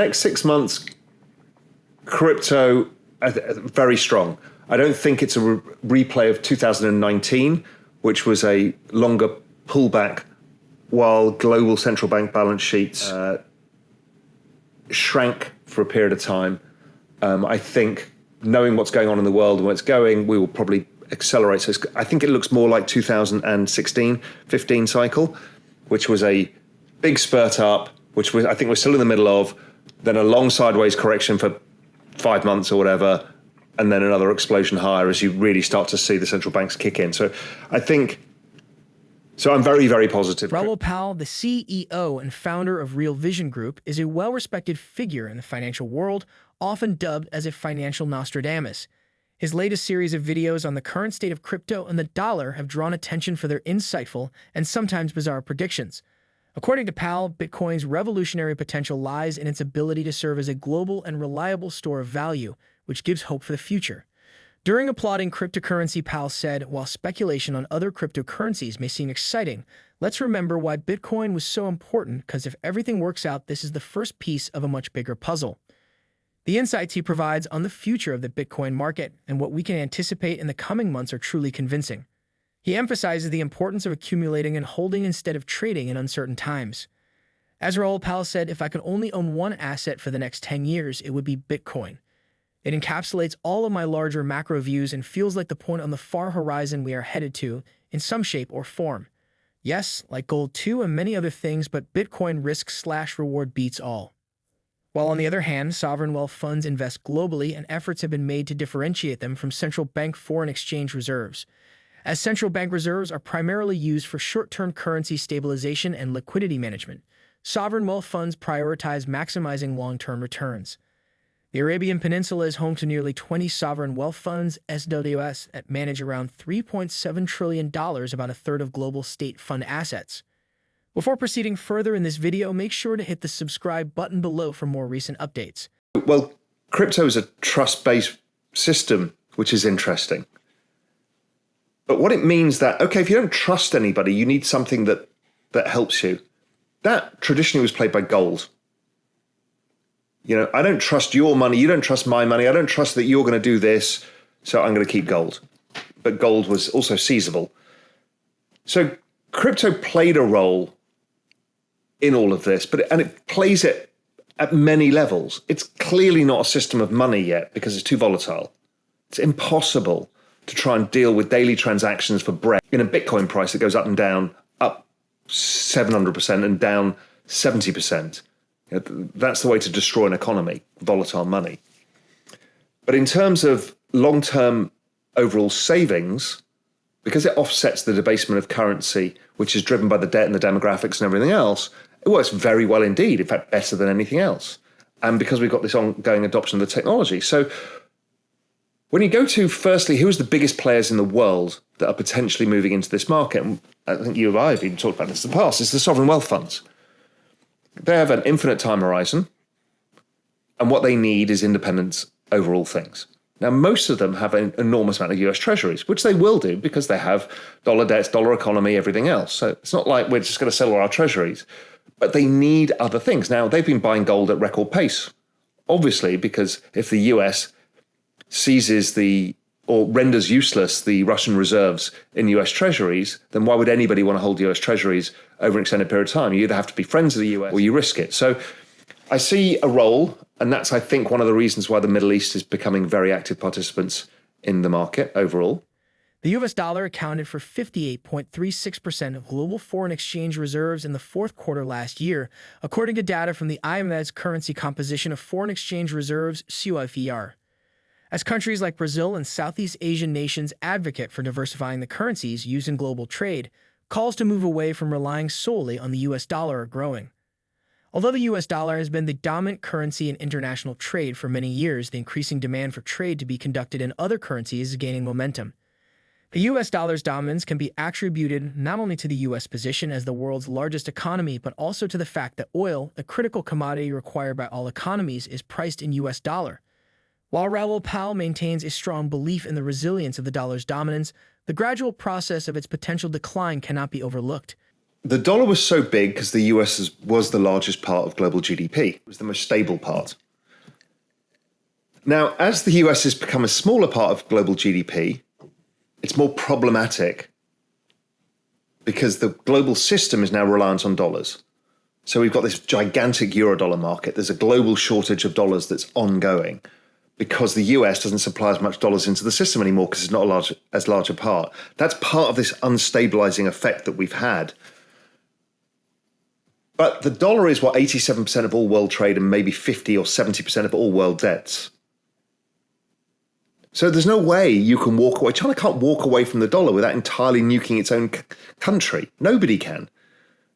Next 6 months, crypto very strong. I don't think it's a replay of 2019, which was a longer pullback while global central bank balance sheets shrank for a period of time. I think knowing what's going on in the world and where it's going, we will probably accelerate. So I think it looks more like 2016-15 cycle, which was a big spurt up, which I think we're still in the middle of, then a long sideways correction for 5 months or whatever, and then another explosion higher as you really start to see the central banks kick in. So I think, so I'm very, very positive. Raoul Pal, the CEO and founder of Real Vision Group, is a well-respected figure in the financial world, often dubbed as a financial Nostradamus. His latest series of videos on the current state of crypto and the dollar have drawn attention for their insightful and sometimes bizarre predictions. According to Pal, Bitcoin's revolutionary potential lies in its ability to serve as a global and reliable store of value, which gives hope for the future. During applauding cryptocurrency, Pal said, while speculation on other cryptocurrencies may seem exciting, let's remember why Bitcoin was so important, because if everything works out, this is the first piece of a much bigger puzzle. The insights he provides on the future of the Bitcoin market and what we can anticipate in the coming months are truly convincing. He emphasizes the importance of accumulating and holding instead of trading in uncertain times. As Raoul Pal said, if I could only own one asset for the next 10 years, it would be Bitcoin. It encapsulates all of my larger macro views and feels like the point on the far horizon we are headed to, in some shape or form. Yes, like gold too and many other things, but Bitcoin risk/reward beats all. While on the other hand, sovereign wealth funds invest globally and efforts have been made to differentiate them from central bank foreign exchange reserves. As central bank reserves are primarily used for short-term currency stabilization and liquidity management, sovereign wealth funds prioritize maximizing long-term returns. The Arabian Peninsula is home to nearly 20 sovereign wealth funds, SWS, that manage around $3.7 trillion, about a third of global state fund assets. Before proceeding further in this video, make sure to hit the subscribe button below for more recent updates. Well, crypto is a trust-based system, which is interesting. But what it means that, okay, if you don't trust anybody, you need something that helps you. That traditionally was played by gold. You know, I don't trust your money, you don't trust my money, I don't trust that you're going to do this, so I'm going to keep gold. But gold was also seizable. So crypto played a role in all of this, and it plays it at many levels. It's clearly not a system of money yet because it's too volatile. It's impossible to try and deal with daily transactions for bread in a Bitcoin price that goes up and down, up 700% and down 70%. That's the way to destroy an economy, volatile money. But in terms of long-term overall savings, because it offsets the debasement of currency, which is driven by the debt and the demographics and everything else, it works very well indeed, in fact, better than anything else. And because we've got this ongoing adoption of the technology. So when you go to, firstly, who's the biggest players in the world that are potentially moving into this market? And I think you and I have even talked about this in the past. It's the sovereign wealth funds. They have an infinite time horizon, and what they need is independence over all things. Now, most of them have an enormous amount of US treasuries, which they will do because they have dollar debts, dollar economy, everything else. So it's not like we're just going to sell all our treasuries, but they need other things. Now, they've been buying gold at record pace, obviously, because if the US seizes or renders useless the Russian reserves in US treasuries, then why would anybody want to hold US treasuries over an extended period of time? You either have to be friends of the US or you risk it. So I see a role, and that's, I think, one of the reasons why the Middle East is becoming very active participants in the market overall. The US dollar accounted for 58.36% of global foreign exchange reserves in the fourth quarter last year, according to data from the IMF's Currency Composition of Foreign Exchange Reserves, COFER. As countries like Brazil and Southeast Asian nations advocate for diversifying the currencies used in global trade, calls to move away from relying solely on the US dollar are growing. Although the US dollar has been the dominant currency in international trade for many years, the increasing demand for trade to be conducted in other currencies is gaining momentum. The US dollar's dominance can be attributed not only to the US position as the world's largest economy, but also to the fact that oil, a critical commodity required by all economies, is priced in US dollar. While Raoul Pal maintains a strong belief in the resilience of the dollar's dominance, the gradual process of its potential decline cannot be overlooked. The dollar was so big because the US was the largest part of global GDP. It was the most stable part. Now, as the US has become a smaller part of global GDP, it's more problematic because the global system is now reliant on dollars. So we've got this gigantic euro-dollar market. There's a global shortage of dollars that's ongoing because the US doesn't supply as much dollars into the system anymore because it's not as large a part. That's part of this unstabilizing effect that we've had. But the dollar is, 87% of all world trade and maybe 50 or 70% of all world debts. So there's no way you can walk away. China can't walk away from the dollar without entirely nuking its own country. Nobody can.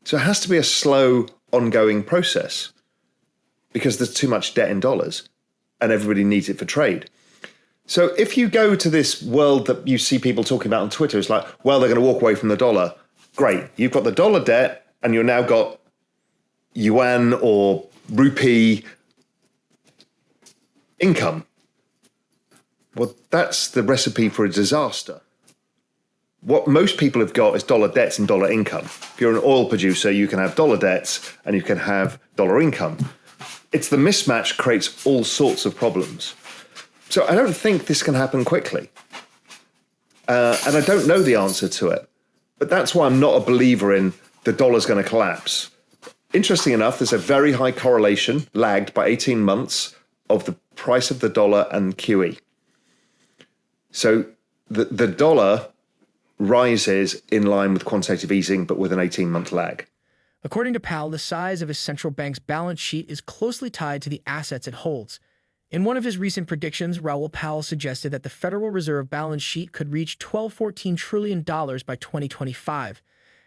So it has to be a slow, ongoing process because there's too much debt in dollars and everybody needs it for trade. So if you go to this world that you see people talking about on Twitter, it's like, well, they're going to walk away from the dollar. Great. You've got the dollar debt and you've now got yuan or rupee income. Well, that's the recipe for a disaster. What most people have got is dollar debts and dollar income. If you're an oil producer, you can have dollar debts and you can have dollar income. It's the mismatch creates all sorts of problems. So I don't think this can happen quickly. And I don't know the answer to it. But that's why I'm not a believer in the dollar's going to collapse. Interesting enough, there's a very high correlation, lagged by 18 months, of the price of the dollar and QE. So the dollar rises in line with quantitative easing, but with an 18-month lag. According to Pal, the size of his central bank's balance sheet is closely tied to the assets it holds. In one of his recent predictions, Raoul Pal suggested that the Federal Reserve balance sheet could reach $14 trillion by 2025,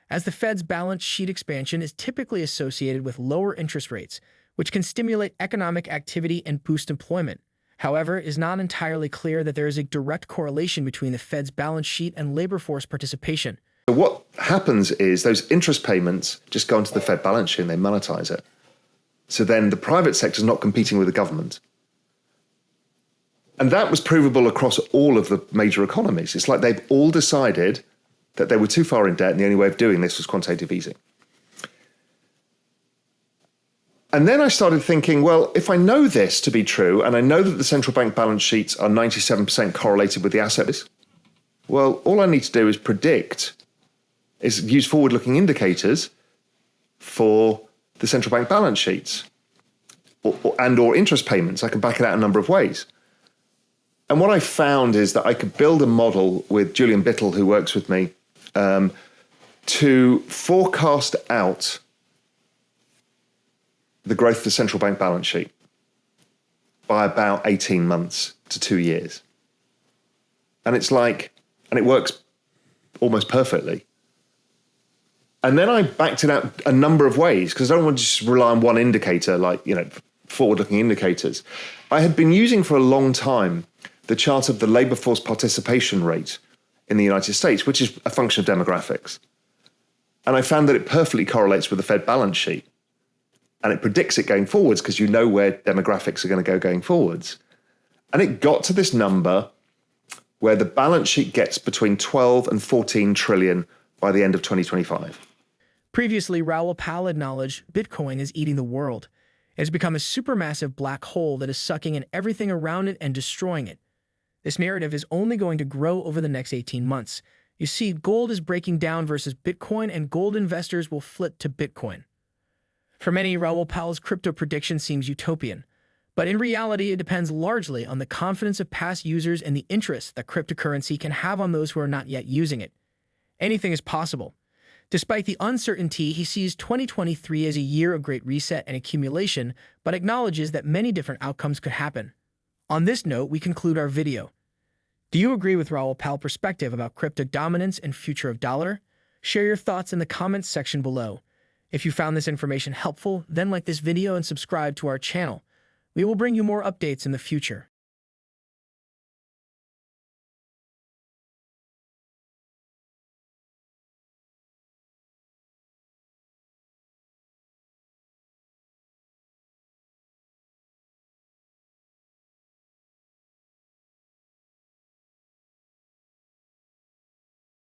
as the Fed's balance sheet expansion is typically associated with lower interest rates, which can stimulate economic activity and boost employment. However, it is not entirely clear that there is a direct correlation between the Fed's balance sheet and labor force participation. So what happens is those interest payments just go into the Fed balance sheet and they monetize it. So then the private sector is not competing with the government. And that was provable across all of the major economies. It's like they've all decided that they were too far in debt and the only way of doing this was quantitative easing. And then I started thinking, well, if I know this to be true, and I know that the central bank balance sheets are 97% correlated with the assets, well, all I need to do is use forward-looking indicators for the central bank balance sheets or interest payments. I can back it out a number of ways. And what I found is that I could build a model with Julian Bittle, who works with me, to forecast out the growth of the central bank balance sheet by about 18 months to 2 years. And it works almost perfectly. And then I backed it out a number of ways because I don't want to just rely on one indicator, like, forward-looking indicators. I had been using for a long time the chart of the labor force participation rate in the United States, which is a function of demographics. And I found that it perfectly correlates with the Fed balance sheet. And it predicts it going forwards because you know where demographics are going to go going forwards. And it got to this number where the balance sheet gets between 12 and 14 trillion by the end of 2025. Previously, Raoul Pal acknowledged Bitcoin is eating the world. It has become a supermassive black hole that is sucking in everything around it and destroying it. This narrative is only going to grow over the next 18 months. You see, gold is breaking down versus Bitcoin, and gold investors will flip to Bitcoin. For many, Raoul Pal's crypto prediction seems utopian, but in reality, it depends largely on the confidence of past users and the interest that cryptocurrency can have on those who are not yet using it. Anything is possible. Despite the uncertainty, he sees 2023 as a year of great reset and accumulation, but acknowledges that many different outcomes could happen. On this note, we conclude our video. Do you agree with Raoul Pal's perspective about crypto dominance and future of dollar? Share your thoughts in the comments section below. If you found this information helpful, then like this video and subscribe to our channel. We will bring you more updates in the future.